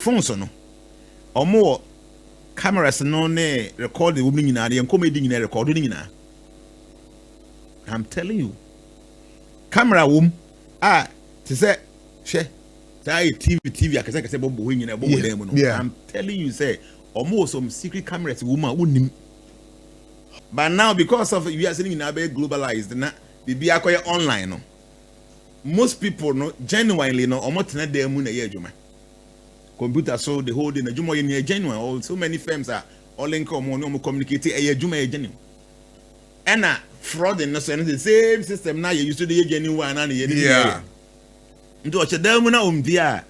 phones no omo cameras no ne record the woman nyina de comedy nyina record nyina. I'm telling you, camera wom to say she TV akase bobo nyina bobo dem no. I'm telling you say almost some secret cameras woman wonim. But now because of we are sitting in a very globalized na be akoye online no. Most people no genuinely no almost na dem na ye adwuma. Computer so the whole day na adwuma ye genuine. All so many firms are all in common no communicate e adwuma ye genuine. And fraud in the same system now you used to the genuine and yeah. Into a dem na dia.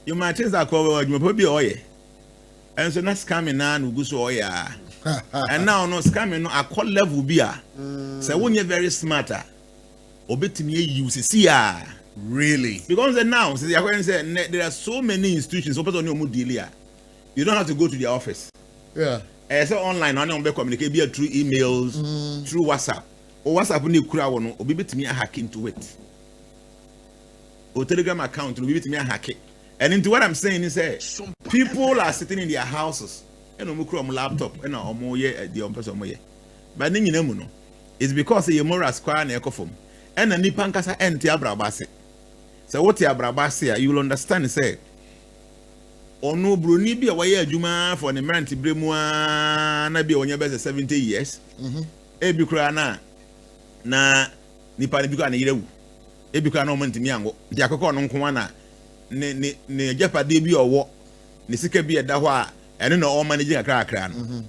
You might think that cover you probably oye. And so not scamming now no go so oye. And now no scamming no a call level bia. So when you're very smarter, obetimi use see really because now there are so many institutions open on your deal here. You don't have to go to the office. Yeah. So online on be communicate via through emails, through WhatsApp. Or WhatsApp ni kura wono obi betimi hack into it. Or Telegram account obi betimi hack it. And into what I'm saying is people are sitting in their houses and omo kura laptop and omo ye the person omo ye. But ni nyina mu no it's because you more square na ekofom. And ni pankasa enti abrabase. So what ya abrabase you will understand say ono broni bi a waye adwuma for ne merant bremu na bi onye be 70 years. E bi kura na nipa ne bi kura na yerewu. E bi kura na omantimi ango. Di akoko no nko na ne japade bi owo ne sika bi eda ho a ene na o manage akra no.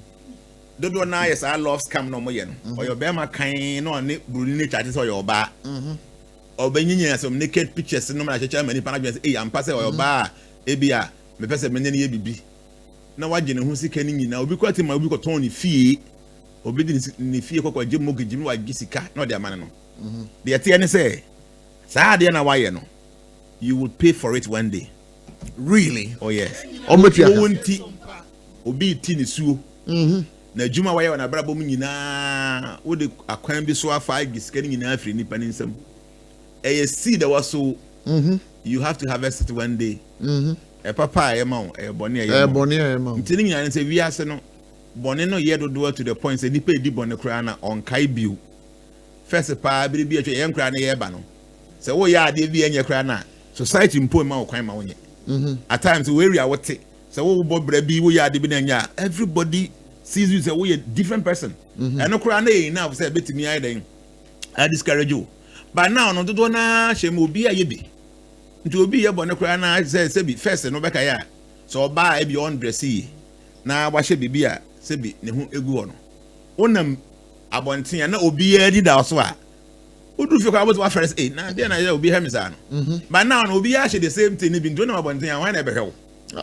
Dodo na yes I love scam no mo ye no. Oyo be ma kan no ne broni ne chat so oyo ba. Obenyinya some naked pictures no ma checha mani pa na say eh am pass oyo ba e bia me pese menye ne bibi na waje ne ho sika ni nyina obi kwati ma obi ko ton ne fie obi di ne fie kokko je mortgage mi waje sika na de amane no de ete ne say saa de na waye no you will pay for it one day. Really? Oh yes. Wonti obi ti ne suo na adwuma waye na brabo mu nyina wo de akwan bi so afa sika ni nyina afri nipa ni nsam e seed was so you have to harvest it one day. E papa e ma e bone e ma ntini nyane se wiase no bone no ye dodo to the point say nipa edi bone kra na on kai biu first pa bi bi atwe yen kra na ye ba no se wo ya ade bi enye kra na society mpo ma okwan ma wonye at times we area wote se wo bo bra bi wo ya ade bi na nya everybody sees you say we a different person and no kra na e na say betimi ai den I discourage you but now no dodo na shemo bi aye bi nti obi ye bone kura na se bi first no beka ya so ba e bi on dressy na wahye bibia se bi ne ho egu ho no onam abonten na obi ye di da so a odu fi kwa wa first na dey na ye obi hemisa no but now no obi ya hye the same thing bi ndo na abonten why na be hwe.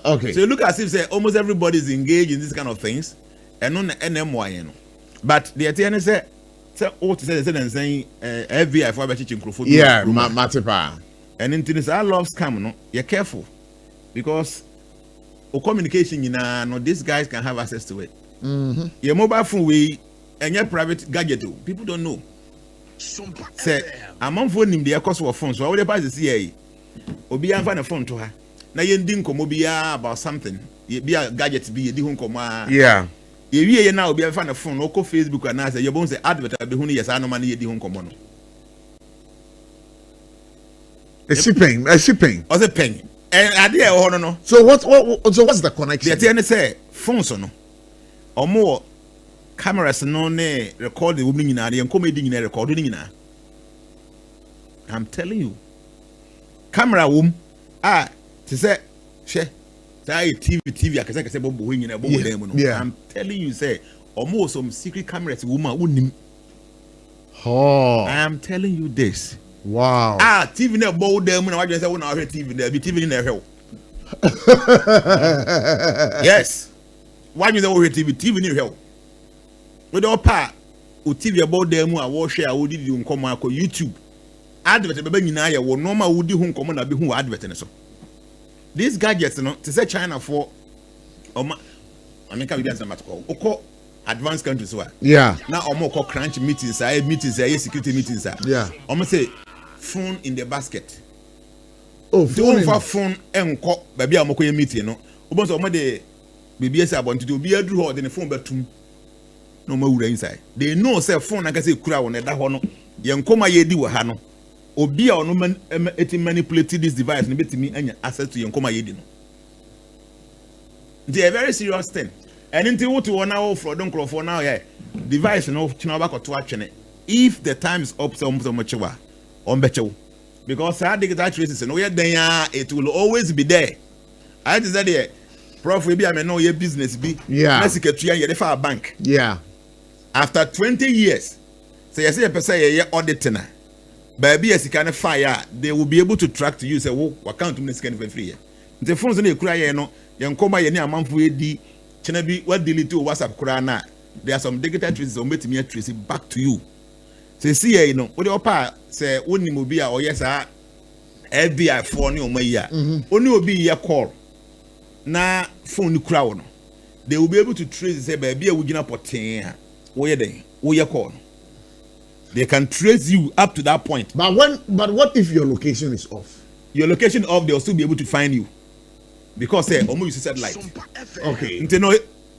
Okay, so you look as if say almost everybody is engaged in this kind of things and no NMY no but the atene say what say FBI for be chincrophobia yeah matepa. And in this, I love scam. No, you're careful because communication, you know, no, these guys can have access to it. Your mobile phone way and your private gadget. People don't know. SOMPA. Say, I'm on phone him the cost of phone. So I would pass the CIA. Obi an find a phone to her. Now you didn't come about something. You be a gadget be you come. Yeah. You now be find a phone. Oko Facebook and I say your bones say advert. Be who yes I no money you home come. A shipping. Or the penny. And idea or no. So what's the connection? The say phones no. Or more cameras no ne record the woman in and comedy in recording in. I'm telling you. Camera wom to say she TV I say bobo in a bobo dem no. I'm telling you say almost some secret cameras woman wonim. Oh. I am telling you this. Wow. TV na bow them na wadwen say wona TV there be TV na hwe. Yes. Wadwen say wo TV ni hwe. We do pa o TV bow them a wo hwe a wo di nkomo akọ YouTube. Advert be nyina ye wo normal wo di hu nkomo na be hu advert ne so. These gadgets no to say China for America we dance na matko. Oko advanced countries so. Yeah. Now omo ko crunch meetings, security meetings. Yeah. Omo say phone in the basket. Oh, phone phone enko baby amoko ye meeting no Obo so mo de baby ese abon to obi aduru ho de ne phone batum no ma wura inside. They know say phone na ka say kura wo na da ho no ye nkoma ye di wo ha no obi a ono manipulate this device no betimi anya access to ye nkoma ye di no. It's a very serious thing. And until what you now for don't call for now, yeah. Device no chinaba to watch it. If the time is up so much on becho. Because I think that traces no yeah then it will always be there. I just said there, Prof, maybe I may know your business be secretary and a bank. Yeah. After 20 years, so you say a person a auditor. Baby as you can fire, they will be able to track to you say, oh, account to me scan for free. The phones in cry, no, young coma ye near month with the Chinabi, what delete to WhatsApp Kurana. There are some digital traces on me trace it back to you. Say, see, you know, what your pa say, only mobile or yes, FBI for new Maya. Only will be your call. Na phone crowd. They will be able to trace say, baby, we gonna put 10. Where they? Where your call? They can trace you up to that point. But what if your location is off? Your location off, they'll still be able to find you. Because almost satellite. Okay. You know,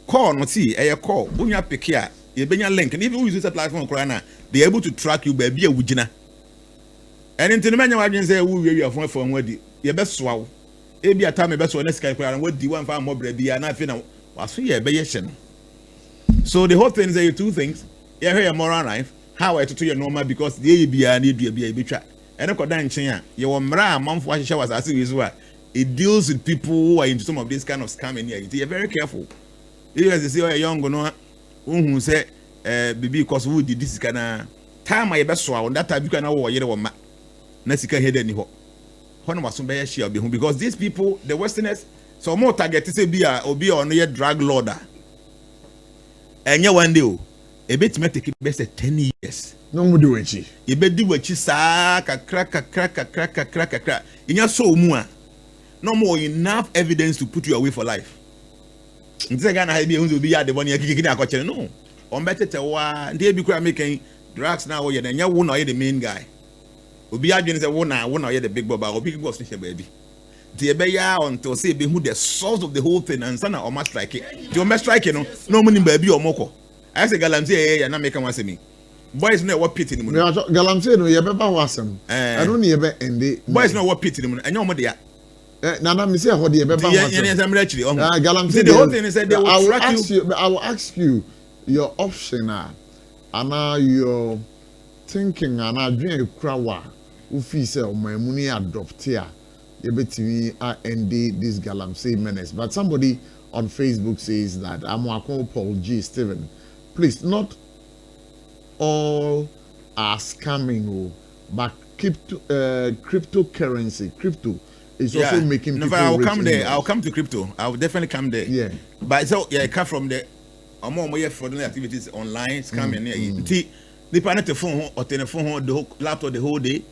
call not see a call. When you pick here, you bring your link, and if you use satellite phone, they're able to track you baby a wujina. And in the man you say, who you are from where you best swallow. Maybe a time best one sky and what do you want for more baby and I feel was here by. So the whole thing is two things. You hear more life. How I to your normal because the ABA need to be a bit. And I got down chain. You were mra month what she was asking is what it deals with people who are into some of this kind of scamming here. You're very careful. You guys see a young no who say baby because who did this kind of time I best on that time you can know you know Nessika head any ho. One was some share because these people, the Westerners, so more target to say be on your drug lorder. And you one day. A bit may take best 10 years. No more do it. You bet do what you say, crack. In your soul, more. No more enough evidence to put you away for life. This again, I will be at the one year kicking a coach. No, on better tell why they be making drugs now. You're the main guy. Will be arguing the one or the big baba or big boss, baby. The bear until say be who the source of the whole thing and son or must strike it. You must strike it, no money baby or moko. I say Galamsey, and I make one say me. Boys know what pity him. Galamsey, no, you better wasm. I don't need a end. Boys know what pity him, and no more there. Nana, me say, what do you better? Yes, I'm actually on Galamsey. The whole thing is that I will ask you your option, and now you're thinking, and I drink a crower who feels my money adopt here. You bet me, I end this Galamsey menace. But somebody on Facebook says that I'm Paul G. Steven. Please, not all are scamming, but cryptocurrency, crypto is also making people I'll rich. Come there. I'll come to crypto. I'll definitely come there. Yeah. But so I come from the more fraudulent activities online, scamming. The panel to phone or telephone, the laptop the whole day.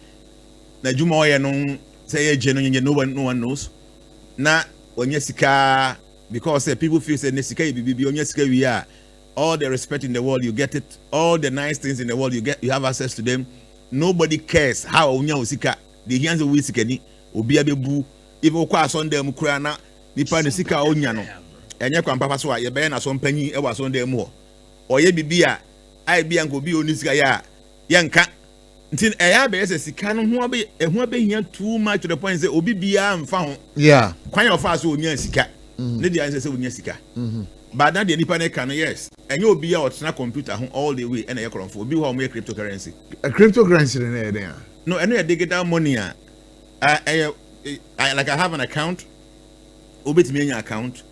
Na juma no say genuine, no one knows. Na when you sika. Because people feel say Nesika be on your we are all the respect in the world you get it, all the nice things in the world you have access to them. Nobody cares how onya osika the hands of wisikani obi abebu even kwa Sunday mu kura na nipa ne sika onya no enye kwa papa so ye be na so mpanyi e wa Sunday mu ho oye bibia ai bia nko bi oni sika ya nka ntin eya be se sika no ho abe hia too much to the point say obi bia mfa ho kwan your fa so onya sika. Ne the answer say we sika. But now the nipa can yes. And you be out na computer all the way and a crumb for be how make cryptocurrency. A cryptocurrency in there. No, and they get that money. I like I have an account. Obit me account.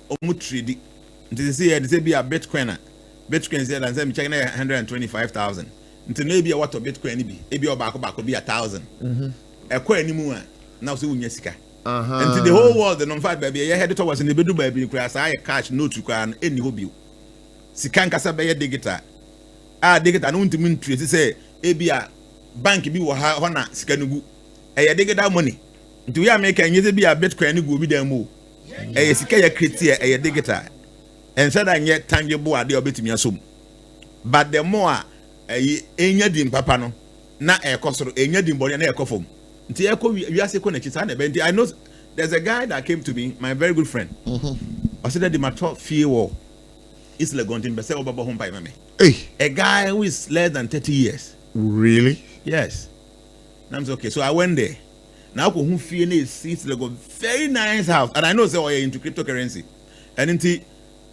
Omu trade. They say be a Bitcoin. Bitcoin said and say me checking 125,000. Until maybe what a Bitcoin be. Maybe your back be 1,000. A coin anymore. Now so we sika. And to the whole world, the non-fight baby, I had to was in the bedroom baby, because I cash no to can any hobby. Sikan Casabaya digita. Digit and to mean to say, Abia bank be what Hona Sikanugu. I dig that money. Do we are making you be a Bitcoin go be them move? A Sikaya critia, a digita. And said I yet tangible at the obit me assume. But the more a dim papano, not a cost of a yadim body and a coffin. I know there's a guy that came to me, my very good friend. I said that the matter fear war is legontin, but say Obaba home by me. Hey, A guy who is less than 30 years. really? Yes. And I'm saying, okay, so I went there. Now who fear is it's like a very nice house, and I know say you're into cryptocurrency, and into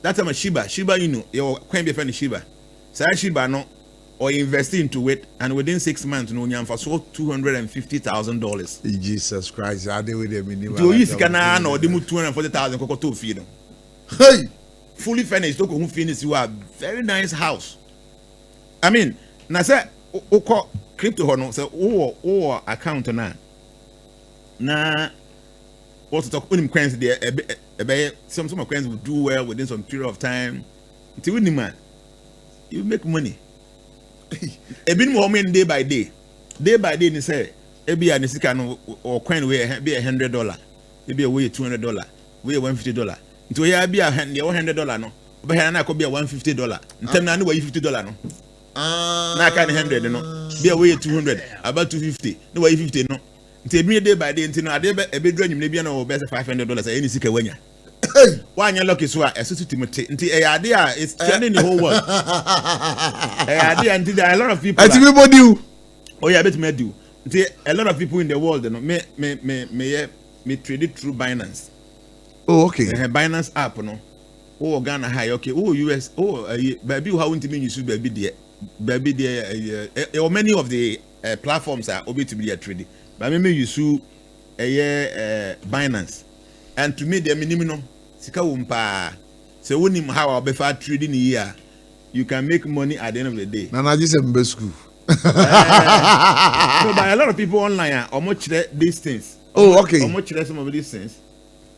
that time Shiba, you know, your queen be friend Shiba. So Shiba no, or invest into it, and within 6 months, no, you for sold $250,000. Jesus Christ, I deal with them in the Do you see can or they move 240,000 cocoa to feed them? Hey, Fully furnished, look who finish you are very nice house. I mean, now say oko crypto hono say oh account na what to talk when coins there some coins will do well within some period of time. Until when man you make money. A bit more day by day. Day by day ni say ebi an sika no or coin we be $100, ebi a way $200, we $150. Until ya be a $100 no. But here na could be a $150. Ntem na no way $50 no. Na can 100 no. Be away 200, about 250. No way 50 no. Until me day by day until no ade e be drawing maybe no best $500 any sika wanya. Why you lucky so a suit Timothy. Until a idea is trending the whole world. A idea until there are a lot of people. everybody do. Oh yeah, bet me do. Until a lot of people in the world you know me trade it through Binance. Oh, okay. Binance app no. Oh Ghana high okay. Oh US. Oh baby how won't mean you should baby there. Or many of the platforms are open to be a trading. But maybe you sue Binance. And to me the minimum sika wumpa. So when him how I'll be far trading here, you can make money at the end of the day. Nana just in school. So but a lot of people online are much these things. Oh, okay. How much some of these things.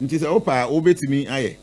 It is opa obey to me aye.